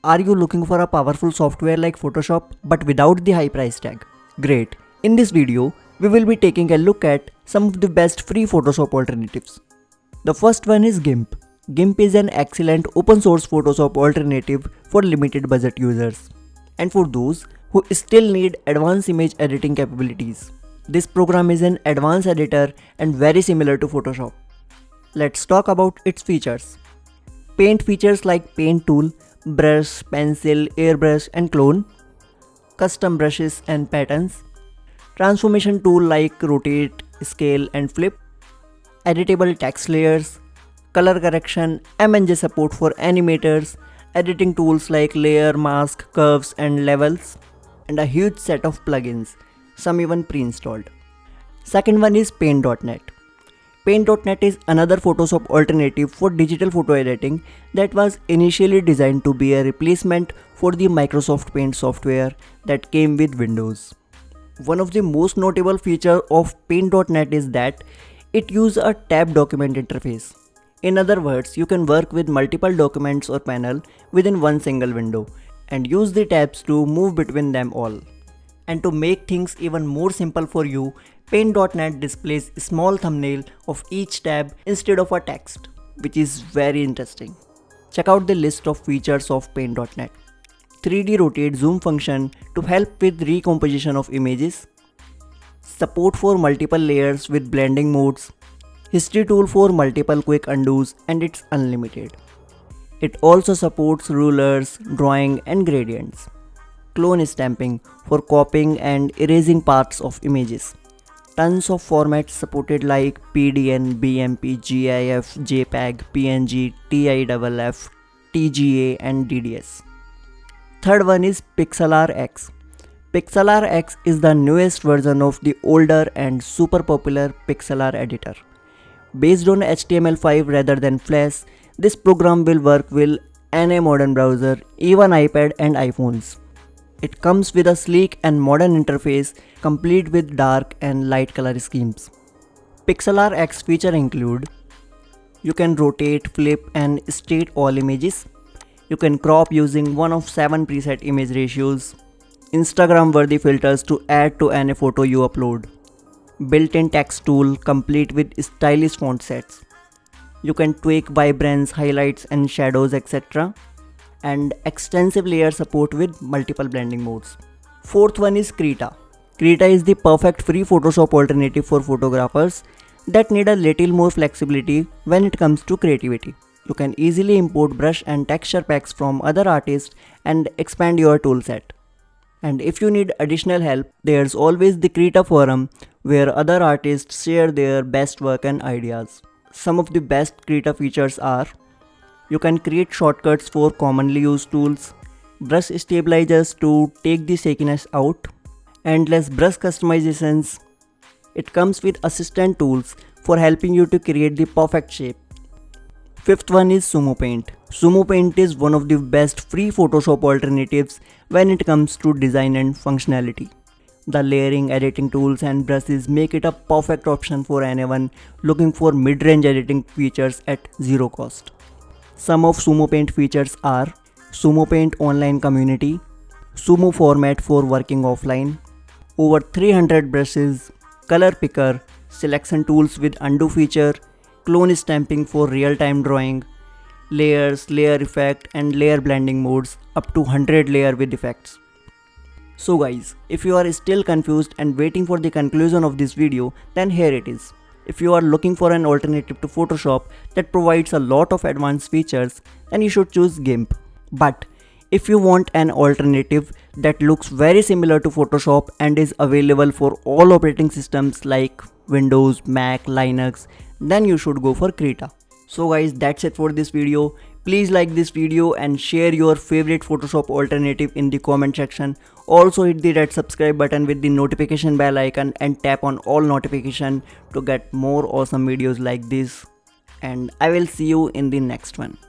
Are you looking for a powerful software like Photoshop but without the high price tag? Great. In this video, we will be taking a look at some of the best free Photoshop alternatives. The first one is GIMP. GIMP is an excellent open source Photoshop alternative for limited budget users and for those who still need advanced image editing capabilities. This program is an advanced editor and very similar to Photoshop. Let's talk about its features. Paint features like Paint tool, brush, pencil, airbrush and clone, custom brushes and patterns, transformation tool like rotate, scale and flip, editable text layers, color correction, MNJ support for animators, editing tools like layer, mask, curves and levels, and a huge set of plugins, some even pre-installed. Second one is Paint.net. Paint.net is another Photoshop alternative for digital photo editing that was initially designed to be a replacement for the Microsoft Paint software that came with Windows. One of the most notable features of Paint.net is that it uses a tab document interface. In other words, you can work with multiple documents or panel within one single window and use the tabs to move between them all. And to make things even more simple for you, Paint.net displays a small thumbnail of each tab instead of a text, which is very interesting. Check out the list of features of Paint.net. 3D rotate zoom function to help with recomposition of images, support for multiple layers with blending modes, history tool for multiple quick undos, and it's unlimited. It also supports rulers, drawing and gradients. Clone stamping for copying and erasing parts of images. Tons of formats supported like PDN, BMP, GIF, JPEG, PNG, TIFF, TGA and DDS. Third one is Pixlr X. Pixlr X is the newest version of the older and super popular Pixlr editor. Based on HTML5 rather than Flash, this program will work with any modern browser, even iPad and iPhones. It comes with a sleek and modern interface complete with dark and light color schemes. Pixlr X features include: you can rotate, flip and state all images. You can crop using one of 7 preset image ratios. Instagram worthy filters to add to any photo you upload. Built-in text tool complete with stylish font sets. You can tweak vibrance, highlights and shadows, etc. And extensive layer support with multiple blending modes. Fourth one is Krita. Krita is the perfect free Photoshop alternative for photographers that need a little more flexibility when it comes to creativity. You can easily import brush and texture packs from other artists and expand your toolset. And if you need additional help, there's always the Krita forum where other artists share their best work and ideas. Some of the best Krita features are: you can create shortcuts for commonly used tools, brush stabilizers to take the shakiness out, endless brush customizations. It comes with assistant tools for helping you to create the perfect shape. Fifth one is Sumo Paint. Sumo Paint is one of the best free Photoshop alternatives when it comes to design and functionality. The layering, editing tools and brushes make it a perfect option for anyone looking for mid-range editing features at zero cost. Some of Sumo Paint features are: Sumo Paint online community, Sumo format for working offline, over 300 brushes, color picker, selection tools with undo feature, clone stamping for real-time drawing, layers, layer effect and layer blending modes, up to 100 layer with effects. So guys, if you are still confused and waiting for the conclusion of this video, then here it is. If you are looking for an alternative to Photoshop that provides a lot of advanced features, then you should choose GIMP. But if you want an alternative that looks very similar to Photoshop and is available for all operating systems like Windows, Mac, Linux, then you should go for Krita. So guys, that's it for this video. Please like this video and share your favorite Photoshop alternative in the comment section. Also hit the red subscribe button with the notification bell icon and tap on all notification to get more awesome videos like this. And I will see you in the next one.